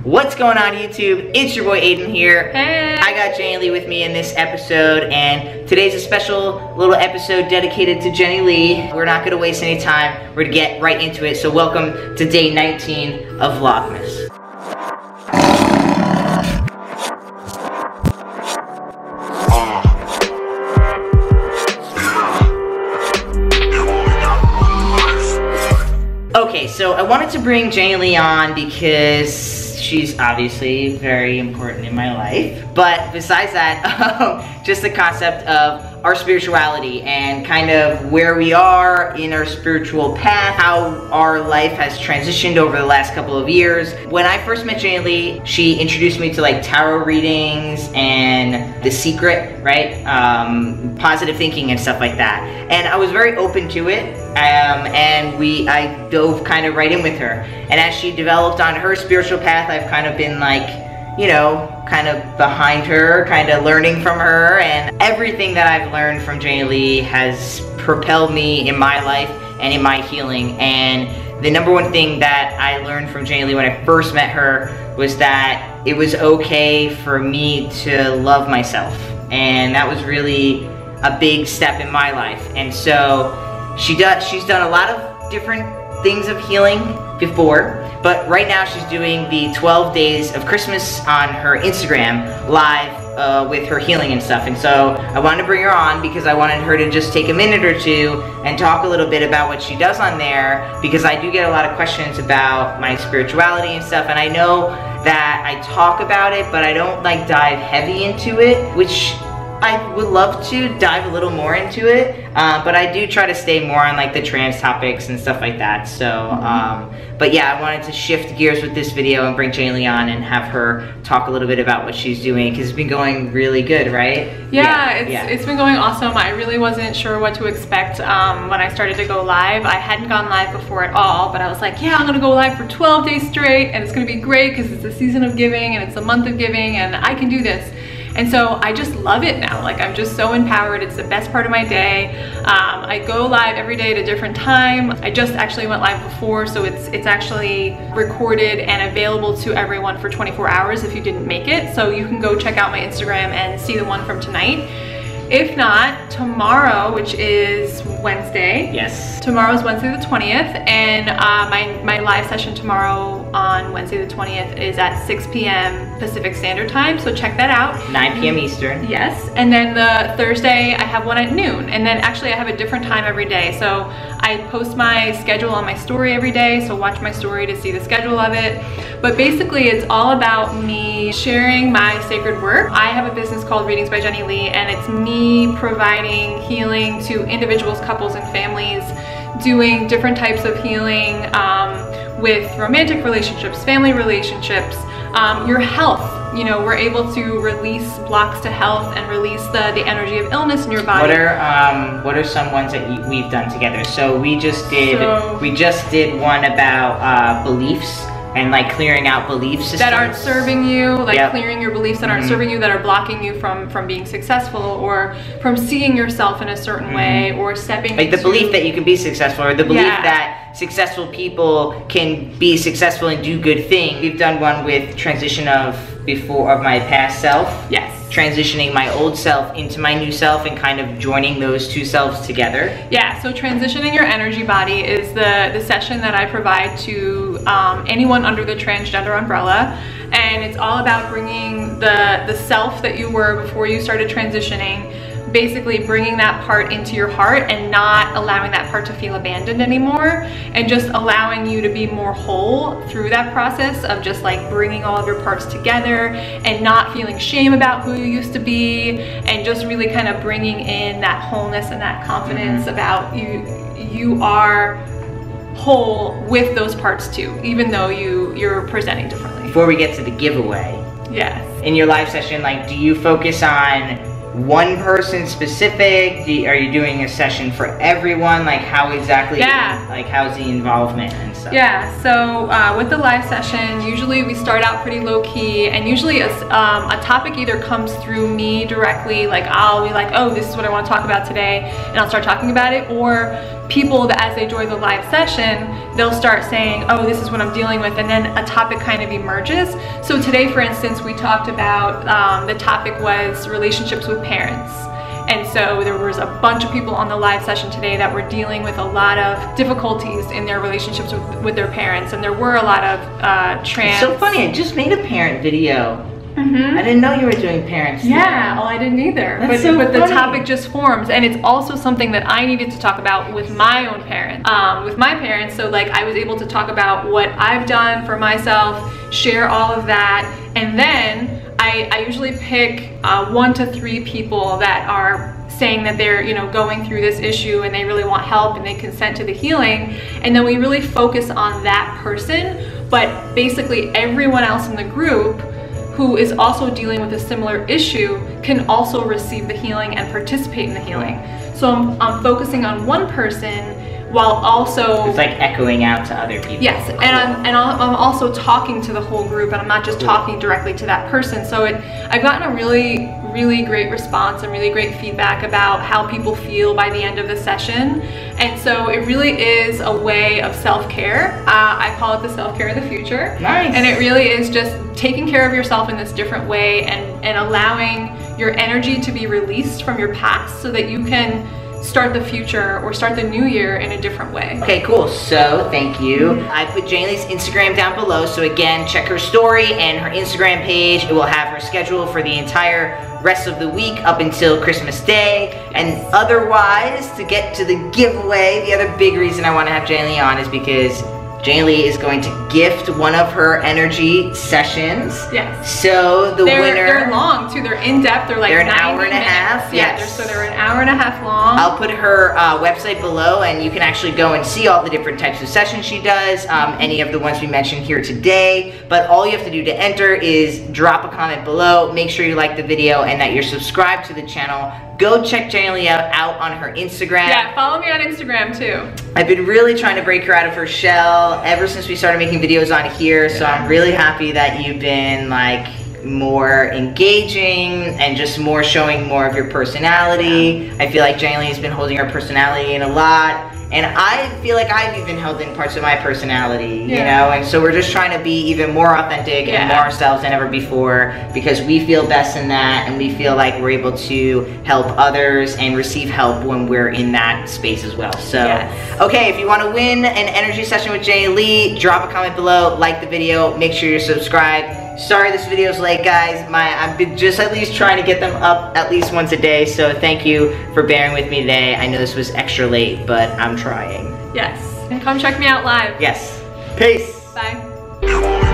What's going on YouTube? It's your boy Aydian here. Hey! I got Jenilee with me in this episode, and today's a special little episode dedicated to Jenilee. We're not gonna waste any time. We're gonna get right into it. So welcome to day 19 of Vlogmas. Okay, so I wanted to bring Jenilee on because she's obviously very important in my life. But besides that, just the concept of our spirituality and kind of where we are in our spiritual path, how our life has transitioned over the last couple of years. When I first met Jenilee, she introduced me to like tarot readings and The Secret, right? Positive thinking and stuff like that. And I was very open to it. I dove kind of right in with her. And as she developed on her spiritual path, I've kind of been like, you know, kind of behind her, kind of learning from her, and everything that I've learned from Jenilee has propelled me in my life and in my healing. And the number one thing that I learned from Jenilee when I first met her was that it was okay for me to love myself. And that was really a big step in my life. And so she's done a lot of different things of healing before, but right now she's doing the 12 days of Christmas on her Instagram live with her healing and stuff. And so I wanted to bring her on because I wanted her to just take a minute or two and talk a little bit about what she does on there, because I do get a lot of questions about my spirituality and stuff, and I know that I talk about it, but I don't like dive heavy into it, which I would love to dive a little more into it, but I do try to stay more on like the trans topics and stuff like that. So, but yeah, I wanted to shift gears with this video and bring Jenilee on and have her talk a little bit about what she's doing, because it's been going really good, right? Yeah, it's been going awesome. I really wasn't sure what to expect when I started to go live. I hadn't gone live before at all, but I was like, yeah, I'm gonna go live for 12 days straight, and it's gonna be great because it's the season of giving and it's a month of giving, and I can do this. And so I just love it now. Like, I'm just so empowered. It's the best part of my day. I go live every day at a different time. I just actually went live before, so it's actually recorded and available to everyone for 24 hours if you didn't make it. So you can go check out my Instagram and see the one from tonight. If not, tomorrow, which is Wednesday. Yes. Tomorrow's Wednesday the 20th, and my live session tomorrow on Wednesday the 20th is at 6 p.m. Pacific Standard Time, so check that out. 9 p.m. Eastern. Yes, and then the Thursday I have one at noon, and then actually I have a different time every day. So I post my schedule on my story every day, so watch my story to see the schedule of it. But basically it's all about me sharing my sacred work. I have a business called Readings by Jenilee, and it's me providing healing to individuals, couples, and families, doing different types of healing with romantic relationships, family relationships, your health. You know, we're able to release blocks to health and release the energy of illness in your body. What are some ones that we've done together? So we just did one about beliefs, and like clearing out belief systems that aren't serving you, like clearing your beliefs that aren't serving you, that are blocking you from being successful, or from seeing yourself in a certain way, or stepping like into the belief that you can be successful, or the belief that successful people can be successful and do good things. We've done one with transition of my past self. Yes. Transitioning my old self into my new self and kind of joining those two selves together. Yeah, so transitioning your energy body is the session that I provide to anyone under the transgender umbrella. And it's all about bringing the self that you were before you started transitioning, basically bringing that part into your heart and not allowing that part to feel abandoned anymore, and just allowing you to be more whole through that process of just like bringing all of your parts together and not feeling shame about who you used to be, and just really kind of bringing in that wholeness and that confidence about you are whole with those parts too, even though you're presenting differently. Before we get to the giveaway, yes, in your live session, like, do you focus on one person specific? Are you doing a session for everyone? Like, how exactly? Yeah. Like, how's the involvement and stuff? Yeah. So with the live session, usually we start out pretty low key, and usually a topic either comes through me directly, like I'll be like, oh, this is what I want to talk about today, and I'll start talking about it, or people that as they join the live session, they'll start saying, oh, this is what I'm dealing with, and then a topic kind of emerges. So today, for instance, we talked about, the topic was relationships with parents. And so there was a bunch of people on the live session today that were dealing with a lot of difficulties in their relationships with their parents, and there were a lot of trans. It's so funny, I just made a parent video. Mm-hmm. I didn't know you were doing parents. Yeah, well, I didn't either. That's but so the topic just forms, and it's also something that I needed to talk about with my own parents. With my parents, so like I was able to talk about what I've done for myself, share all of that, and then I usually pick 1 to 3 people that are saying that they're, you know, going through this issue and they really want help and they consent to the healing, and then we really focus on that person. But basically everyone else in the group who is also dealing with a similar issue can also receive the healing and participate in the healing. So I'm focusing on one person while also... It's like echoing out to other people. Yes, and I'm also talking to the whole group, and I'm not just talking directly to that person. So I've gotten a really great response and really great feedback about how people feel by the end of the session. And so it really is a way of self-care. I call it the self-care of the future. Nice. And it really is just taking care of yourself in this different way and allowing your energy to be released from your past so that you can start the future or start the new year in a different way. Okay, cool. So thank you. I put Jenilee's Instagram down below. So again, check her story and her Instagram page. It will have her schedule for the entire rest of the week up until Christmas Day. And otherwise, to get to the giveaway, the other big reason I want to have Jenilee on is because Jenilee is going to gift one of her energy sessions. Yes. So the winner... They're long too. They're in depth. They're like they're an 90 hour and a minutes. half. Yeah, Yes. so they're an hour and a half long. I'll put her website below, and you can actually go and see all the different types of sessions she does, any of the ones we mentioned here today. But all you have to do to enter is drop a comment below, make sure you like the video, and that you're subscribed to the channel. Go check Jenilee out on her Instagram. Yeah, follow me on Instagram too. I've been really trying to break her out of her shell ever since we started making videos on here, so I'm really happy that you've been like more engaging and just more showing more of your personality. I feel like Jenilee has been holding her personality in a lot, and I feel like I've even held in parts of my personality, you know, and so we're just trying to be even more authentic and more ourselves than ever before, because we feel best in that, and we feel like we're able to help others and receive help when we're in that space as well. So, okay, if you want to win an energy session with Jenilee, drop a comment below, like the video, make sure you're subscribed. Sorry this video's late, guys. I've been just at least trying to get them up at least once a day, so thank you for bearing with me today. I know this was extra late, but I'm trying. Yes. And come check me out live. Yes. Peace. Bye.